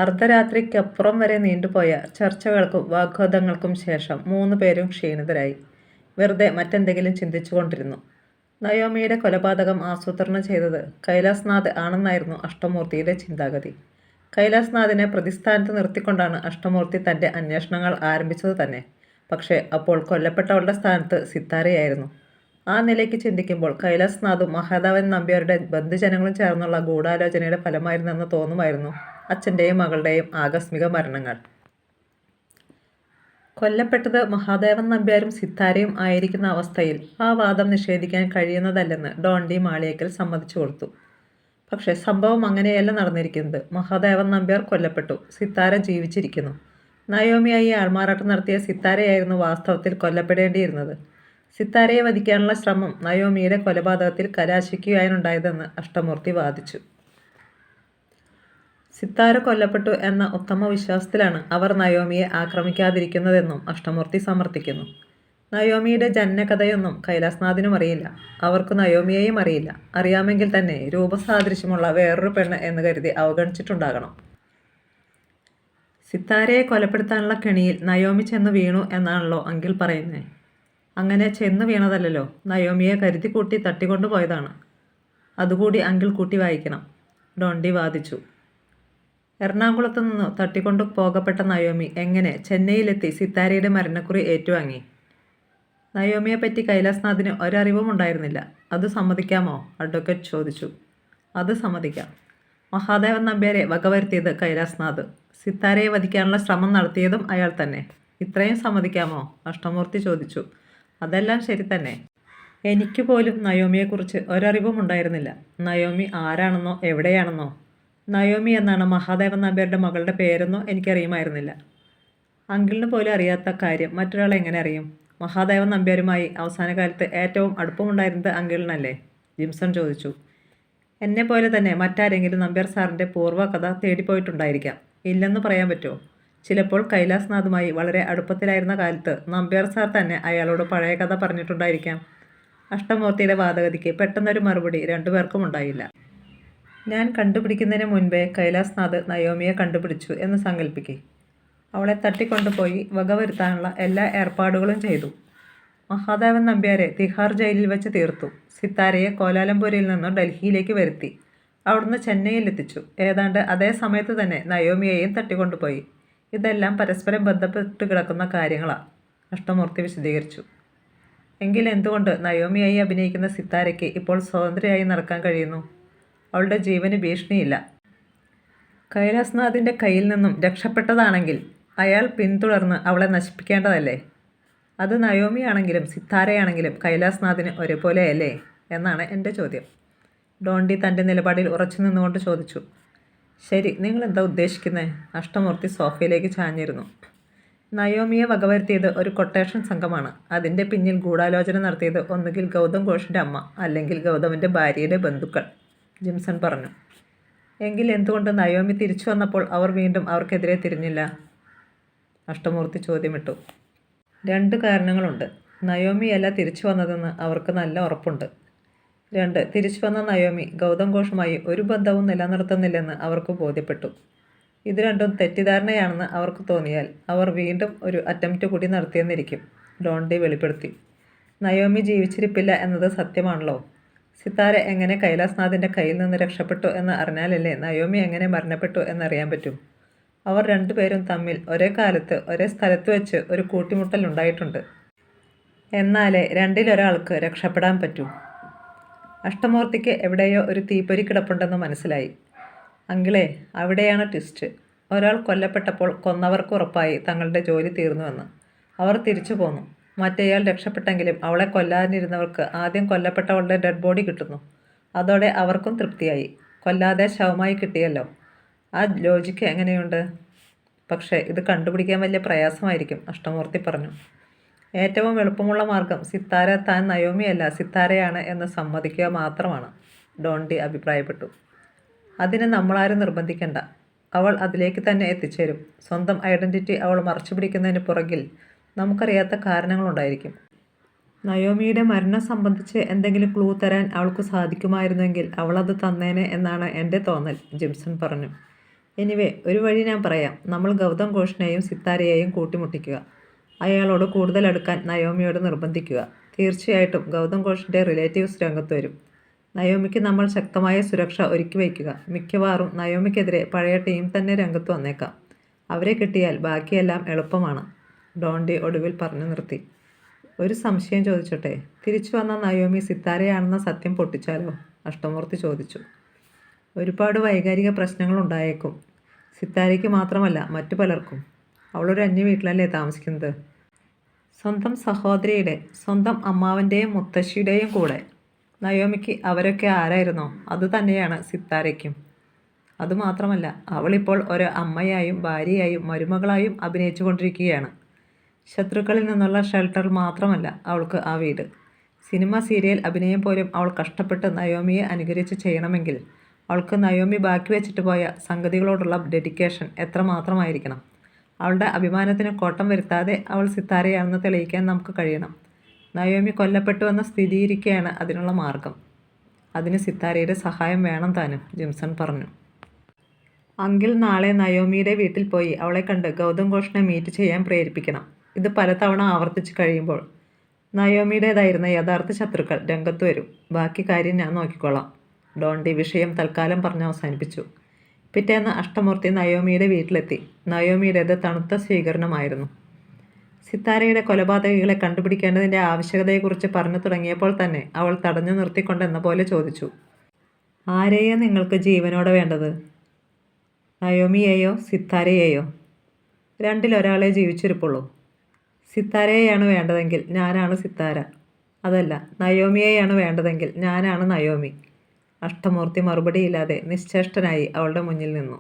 അർദ്ധരാത്രിക്കപ്പുറം വരെ നീണ്ടുപോയ ചർച്ചകൾക്കും വാഗ്വാദങ്ങൾക്കും ശേഷം 3 പേരും ക്ഷീണിതരായി. വെറുതെ മറ്റെന്തെങ്കിലും ചിന്തിച്ചുകൊണ്ടിരുന്നു. നയോമിയുടെ കൊലപാതകം ആസൂത്രണം ചെയ്തത് കൈലാസ്നാഥ് ആണെന്നായിരുന്നു അഷ്ടമൂർത്തിയുടെ ചിന്താഗതി. കൈലാസ്നാഥിനെ പ്രതിസ്ഥാനത്ത് നിർത്തിക്കൊണ്ടാണ് അഷ്ടമൂർത്തി തൻ്റെ അന്വേഷണങ്ങൾ ആരംഭിച്ചത് തന്നെ. പക്ഷേ അപ്പോൾ കൊല്ലപ്പെട്ടവളുടെ സ്ഥാനത്ത് സിത്താരയായിരുന്നു. ആ നിലയ്ക്ക് ചിന്തിക്കുമ്പോൾ കൈലാസ്നാഥും മഹാദേവൻ നമ്പ്യാരുടെ ബന്ധുജനങ്ങളും ചേർന്നുള്ള ഗൂഢാലോചനയുടെ ഫലമായിരുന്നെന്ന് തോന്നുമായിരുന്നു അച്ഛൻ്റെയും മകളുടെയും ആകസ്മിക മരണങ്ങൾ. കൊല്ലപ്പെട്ടത് മഹാദേവൻ നമ്പ്യാരും സിത്താരയും ആയിരിക്കുന്ന അവസ്ഥയിൽ ആ വാദം നിഷേധിക്കാൻ കഴിയുന്നതല്ലെന്ന് ഡോണ്ടി മാളിയേക്കൽ സമ്മതിച്ചു കൊടുത്തു. പക്ഷേ സംഭവം അങ്ങനെയല്ല നടന്നിരിക്കുന്നത്. മഹാദേവൻ നമ്പ്യാർ കൊല്ലപ്പെട്ടു, സിത്താര ജീവിച്ചിരിക്കുന്നു. നയോമിയായി ആൾമാറാട്ടം നടത്തിയ സിത്താരയായിരുന്നു വാസ്തവത്തിൽ കൊല്ലപ്പെടേണ്ടിയിരുന്നത്. സിത്താരയെ വധിക്കാനുള്ള ശ്രമം നയോമിയുടെ കൊലപാതകത്തിൽ കലാശിക്കുകയാണുണ്ടായതെന്ന് അഷ്ടമൂർത്തി വാദിച്ചു. സിത്താര കൊല്ലപ്പെട്ടു എന്ന ഉത്തമ വിശ്വാസത്തിലാണ് അവർ നയോമിയെ ആക്രമിക്കാതിരിക്കുന്നതെന്നും അഷ്ടമൂർത്തി സമർത്ഥിക്കുന്നു. നയോമിയുടെ ജനനകഥയൊന്നും കൈലാസ്നാഥിനും അറിയില്ല. അവർക്ക് നയോമിയെയും അറിയില്ല. അറിയാമെങ്കിൽ തന്നെ രൂപസാദൃശ്യമുള്ള വേറൊരു പെണ്ണ് എന്ന് കരുതി അവഗണിച്ചിട്ടുണ്ടാകണം. സിത്താരയെ കൊലപ്പെടുത്താനുള്ള കെണിയിൽ നയോമി ചെന്ന് വീണു എന്നാണല്ലോ അങ്കിൾ പറയുന്നത്. അങ്ങനെ ചെന്ന് വീണതല്ലോ, നയോമിയെ കരുതിക്കൂട്ടി തട്ടിക്കൊണ്ടുപോയതാണ്. അതുകൂടി അങ്കിൾ കൂട്ടി വായിക്കണം, ഡോണ്ടി വാദിച്ചു. എറണാകുളത്ത് നിന്ന് തട്ടിക്കൊണ്ടു പോകപ്പെട്ട നയോമി എങ്ങനെ ചെന്നൈയിലെത്തി സിത്താരയുടെ മരണക്കുറി ഏറ്റുവാങ്ങി? നയോമിയെപ്പറ്റി കൈലാസ്നാഥിന് ഒരറിവും ഉണ്ടായിരുന്നില്ല. അത് സമ്മതിക്കാമോ? അഡ്വക്കേറ്റ് ചോദിച്ചു. അത് സമ്മതിക്കാം. മഹാദേവൻ നമ്പ്യാരെ വകവരുത്തിയത് കൈലാസ്നാഥ്. സിത്താരയെ വധിക്കാനുള്ള ശ്രമം നടത്തിയതും അയാൾ തന്നെ. ഇത്രയും സമ്മതിക്കാമോ? അഷ്ടമൂർത്തി ചോദിച്ചു. അതെല്ലാം ശരി തന്നെ. എനിക്ക് പോലും നയോമിയെക്കുറിച്ച് ഒരറിവും ഉണ്ടായിരുന്നില്ല. നയോമി ആരാണെന്നോ എവിടെയാണെന്നോ. നയോമി എന്നാണ് മഹാദേവൻ നമ്പ്യാരുടെ മകളുടെ പേരെന്നോ എനിക്കറിയുമായിരുന്നില്ല. അങ്കിളിന് പോലും അറിയാത്ത കാര്യം മറ്റൊരാൾ എങ്ങനെ അറിയും? മഹാദേവൻ നമ്പ്യാരുമായി അവസാന കാലത്ത് ഏറ്റവും അടുപ്പമുണ്ടായിരുന്നത് അങ്കിളിനല്ലേ? ജിംസൺ ചോദിച്ചു. എന്നെപ്പോലെ തന്നെ മറ്റാരെങ്കിലും നമ്പ്യാർ സാറിൻ്റെ പൂർവ്വകഥ തേടിപ്പോയിട്ടുണ്ടായിരിക്കാം. ഇല്ലെന്ന് പറയാൻ പറ്റുമോ? ചിലപ്പോൾ കൈലാസ്നാഥുമായി വളരെ അടുപ്പത്തിലായിരുന്ന കാലത്ത് നമ്പ്യാർ സാർ തന്നെ അയാളോട് പഴയ കഥ പറഞ്ഞിട്ടുണ്ടായിരിക്കാം. അഷ്ടമൂർത്തിയുടെ വാദഗതിക്ക് പെട്ടെന്നൊരു മറുപടി രണ്ടുപേർക്കും ഉണ്ടായില്ല. ഞാൻ കണ്ടുപിടിക്കുന്നതിന് മുൻപേ കൈലാസ്നാഥ് നയോമിയെ കണ്ടുപിടിച്ചു എന്ന് സങ്കല്പിക്കേ. അവളെ തട്ടിക്കൊണ്ടുപോയി വകവരുത്താനുള്ള എല്ലാ ഏർപ്പാടുകളും ചെയ്തു. മഹാദേവൻ നമ്പ്യാരെ തിഹാർ ജയിലിൽ വെച്ച് തീർത്തു. സിത്താരയെ കോലാലംപൂരിൽ നിന്ന് ഡൽഹിയിലേക്ക് വരുത്തി. അവിടുന്ന് ചെന്നൈയിലെത്തിച്ചു. ഏതാണ്ട് അതേ സമയത്ത് തന്നെ നയോമിയെയും തട്ടിക്കൊണ്ടുപോയി. ഇതെല്ലാം പരസ്പരം ബന്ധപ്പെട്ട് കിടക്കുന്ന കാര്യങ്ങളാണ്, അഷ്ടമൂർത്തി വിശദീകരിച്ചു. എങ്കിൽ എന്തുകൊണ്ട് നയോമിയായി അഭിനയിക്കുന്ന സിത്താരയ്ക്ക് ഇപ്പോൾ സ്വതന്ത്രയായി നടക്കാൻ കഴിയുന്നു? അവളുടെ ജീവന് ഭീഷണിയില്ല. കൈലാസ്നാഥിൻ്റെ കയ്യിൽ നിന്നും രക്ഷപ്പെട്ടതാണെങ്കിൽ അയാൾ പിന്തുടർന്ന് അവളെ നശിപ്പിക്കേണ്ടതല്ലേ? അത് നയോമിയാണെങ്കിലും സിത്താരയാണെങ്കിലും കൈലാസ്നാഥിന് ഒരേപോലെയല്ലേ എന്നാണ് എൻ്റെ ചോദ്യം. ഡോണ്ടി തൻ്റെ നിലപാടിൽ ഉറച്ചു നിന്നുകൊണ്ട് ചോദിച്ചു. ശരി, നിങ്ങൾ എന്താ ഉദ്ദേശിക്കുന്നത്? അഷ്ടമൂർത്തി സോഫയിലേക്ക് ചാഞ്ഞിരുന്നു. നയോമിയെ വകവരുത്തിയത് ഒരു കൊട്ടേഷൻ സംഘമാണ്. അതിൻ്റെ പിന്നിൽ ഗൂഢാലോചന നടത്തിയത് ഒന്നുകിൽ ഗൗതം ഘോഷിൻ്റെ അമ്മ അല്ലെങ്കിൽ ഗൗതമിൻ്റെ ഭാര്യയുടെ ബന്ധുക്കൾ, ജിംസൺ പറഞ്ഞു. എങ്കിൽ എന്തുകൊണ്ട് നയോമി തിരിച്ചു വന്നപ്പോൾ അവർ വീണ്ടും അവർക്കെതിരെ തിരിഞ്ഞില്ല? അഷ്ടമൂർത്തി ചോദ്യമിട്ടു. 2 കാരണങ്ങളുണ്ട്. നയോമിയല്ല തിരിച്ചു വന്നതെന്ന് അവർക്ക് നല്ല ഉറപ്പുണ്ട്. 2. തിരിച്ചു വന്ന നയോമി ഗൗതം ഘോഷുമായി ഒരു ബന്ധവും നിലനിർത്തുന്നില്ലെന്ന് അവർക്ക് ബോധ്യപ്പെട്ടു. ഇത് രണ്ടും തെറ്റിദ്ധാരണയാണെന്ന് അവർക്ക് തോന്നിയാൽ അവർ വീണ്ടും ഒരു അറ്റംപ്റ്റ് കൂടി നടത്തിയെന്നിരിക്കും, ഡോണ്ടി വെളിപ്പെടുത്തി. നയോമി ജീവിച്ചിരിപ്പില്ല എന്നത് സത്യമാണല്ലോ. സിത്താര എങ്ങനെ കൈലാസ്നാഥിൻ്റെ കയ്യിൽ നിന്ന് രക്ഷപ്പെട്ടു എന്ന് അറിഞ്ഞാലല്ലേ നയോമി എങ്ങനെ മരണപ്പെട്ടു എന്നറിയാൻ പറ്റും. അവർ 2 പേരും തമ്മിൽ ഒരേ കാലത്ത് ഒരേ സ്ഥലത്ത് വെച്ച് ഒരു കൂട്ടിമുട്ടൽ ഉണ്ടായിട്ടുണ്ട്. എന്നാലേ രണ്ടിലൊരാൾക്ക് രക്ഷപ്പെടാൻ പറ്റൂ. അഷ്ടമൂർത്തിക്ക് എവിടെയോ ഒരു തീപ്പൊരി കിടപ്പുണ്ടെന്ന് മനസ്സിലായി. അങ്കിളേ, അവിടെയാണ് ട്വിസ്റ്റ്. ഒരാൾ കൊല്ലപ്പെട്ടപ്പോൾ കൊന്നവർക്ക് ഉറപ്പായി തങ്ങളുടെ ജോലി തീർന്നുവെന്ന്. അവർ തിരിച്ചു പോന്നു. മറ്റേയാൾ രക്ഷപ്പെട്ടെങ്കിലും അവളെ കൊല്ലാനിരുന്നവർക്ക് ആദ്യം കൊല്ലപ്പെട്ടവളുടെ ഡെഡ് ബോഡി കിട്ടുന്നു. അതോടെ അവർക്കും തൃപ്തിയായി. കൊല്ലാതെ ശവമായി കിട്ടിയല്ലോ. ആ ലോജിക്ക് എങ്ങനെയുണ്ട്? പക്ഷേ ഇത് കണ്ടുപിടിക്കാൻ വലിയ പ്രയാസമായിരിക്കും, അഷ്ടമൂർത്തി പറഞ്ഞു. ഏറ്റവും എളുപ്പമുള്ള മാർഗം സിത്താര താൻ നയോമിയല്ല സിത്താരയാണ് എന്ന് സമ്മതിക്കുക മാത്രമാണ്, ഡോണ്ടി അഭിപ്രായപ്പെട്ടു. അതിന് നമ്മളാരും നിർബന്ധിക്കണ്ട. അവൾ അതിലേക്ക് തന്നെ എത്തിച്ചേരും. സ്വന്തം ഐഡൻറ്റിറ്റി അവൾ മറച്ചു പിടിക്കുന്നതിന് പുറകിൽ നമുക്കറിയാത്ത കാരണങ്ങളുണ്ടായിരിക്കും. നയോമിയുടെ മരണം സംബന്ധിച്ച് എന്തെങ്കിലും ക്ലൂ തരാൻ അവൾക്ക് സാധിക്കുമായിരുന്നെങ്കിൽ അവളത് തന്നേനെ എന്നാണ് എൻ്റെ തോന്നൽ, ജിംസൺ പറഞ്ഞു. എനിവേ, ഒരു വഴി ഞാൻ പറയാം. നമ്മൾ ഗൗതം ഘോഷിനെയും സിത്താരയെയും കൂട്ടിമുട്ടിക്കുക. അയാളോട് കൂടുതൽ അടുക്കാൻ നയോമിയോട് നിർബന്ധിക്കുക. തീർച്ചയായിട്ടും ഗൗതം ഘോഷിൻ്റെ റിലേറ്റീവ്സ് രംഗത്ത് വരും. നയോമിക്ക് നമ്മൾ ശക്തമായ സുരക്ഷ ഒരുക്കി വയ്ക്കുക. മിക്കവാറും നയോമിക്കെതിരെ പഴയ ടീം തന്നെ രംഗത്ത് വന്നേക്കാം. അവരെ കിട്ടിയാൽ ബാക്കിയെല്ലാം എളുപ്പമാണ്. ഡോണ്ടി ഒടുവിൽ പറഞ്ഞു നിർത്തി. ഒരു സംശയം ചോദിച്ചോട്ടെ? തിരിച്ചു വന്ന നയോമി സിത്താരയാണെന്ന സത്യം പൊട്ടിച്ചാലോ? അഷ്ടമൂർത്തി ചോദിച്ചു. ഒരുപാട് വൈകാരിക പ്രശ്നങ്ങളുണ്ടായേക്കും. സിത്താരയ്ക്ക് മാത്രമല്ല, മറ്റു പലർക്കും. അവളൊരു അന്യ വീട്ടിലല്ലേ താമസിക്കുന്നത്? സ്വന്തം സഹോദരിയുടെ, സ്വന്തം അമ്മാവൻ്റെയും മുത്തശ്ശിയുടെയും കൂടെ. നയോമിക്ക് അവരൊക്കെ ആരായിരുന്നോ അതുതന്നെയാണ് സിത്താരയ്ക്കും. അതുമാത്രമല്ല, അവളിപ്പോൾ ഒരു അമ്മയായും ഭാര്യയായും മരുമകളായും അഭിനയിച്ചു കൊണ്ടിരിക്കുകയാണ്. ശത്രുക്കളിൽ നിന്നുള്ള ഷെൽട്ടർ മാത്രമല്ല അവൾക്ക് ആ വീട്. സിനിമ, സീരിയൽ അഭിനയം പോലും അവൾ കഷ്ടപ്പെട്ട് നയോമിയെ അനുകരിച്ച് ചെയ്യണമെങ്കിൽ അവൾക്ക് നയോമി ബാക്കി വെച്ചിട്ട് പോയ സംഗതികളോടുള്ള ഡെഡിക്കേഷൻ എത്രമാത്രമായിരിക്കണം. അവളുടെ അഭിമാനത്തിന് കോട്ടം വരുത്താതെ അവൾ സിത്താരയാണെന്ന് തെളിയിക്കാൻ നമുക്ക് കഴിയണം. നയോമി കൊല്ലപ്പെട്ടുവെന്ന സ്ഥിരീകരിക്കുകയാണ് അതിനുള്ള മാർഗം. അതിന് സിത്താരയുടെ സഹായം വേണം താനും, ജിംസൺ പറഞ്ഞു. അങ്കിൾ നാളെ നയോമിയുടെ വീട്ടിൽ പോയി അവളെ കണ്ട് ഗൗതം ഘോഷിനെ മീറ്റ് ചെയ്യാൻ പ്രേരിപ്പിക്കണം. ഇത് പലതവണ ആവർത്തിച്ച് കഴിയുമ്പോൾ നയോമിയുടേതായിരുന്ന യഥാർത്ഥ ശത്രുക്കൾ രംഗത്ത് വരും. ബാക്കി കാര്യം ഞാൻ നോക്കിക്കോളാം. ഡോണ്ടി വിഷയം തൽക്കാലം പറഞ്ഞ് അവസാനിപ്പിച്ചു. പിറ്റേന്ന് അഷ്ടമൂർത്തി നയോമിയുടെ വീട്ടിലെത്തി. നയോമിയുടേത് തണുത്ത സ്വീകരണമായിരുന്നു. സിത്താരയുടെ കൊലപാതകികളെ കണ്ടുപിടിക്കേണ്ടതിൻ്റെ ആവശ്യകതയെക്കുറിച്ച് പറഞ്ഞു തുടങ്ങിയപ്പോൾ തന്നെ അവൾ തടഞ്ഞു നിർത്തിക്കൊണ്ടെന്ന പോലെ ചോദിച്ചു. ആരെയാണ് നിങ്ങൾക്ക് ജീവനോടെ വേണ്ടത്? നയോമിയെയോ സിത്താരയെയോ? രണ്ടിലൊരാളെ ജീവിച്ചിരിപ്പുള്ളൂ. സിത്താരയെയാണ് വേണ്ടതെങ്കിൽ ഞാനാണ് സിത്താര. അതല്ല, നയോമിയെയാണ് വേണ്ടതെങ്കിൽ ഞാനാണ് നയോമി. അഷ്ടമൂർത്തി മറുപടിയില്ലാതെ നിശ്ചേഷ്ടനായി അവളുടെ മുന്നിൽ നിന്നു.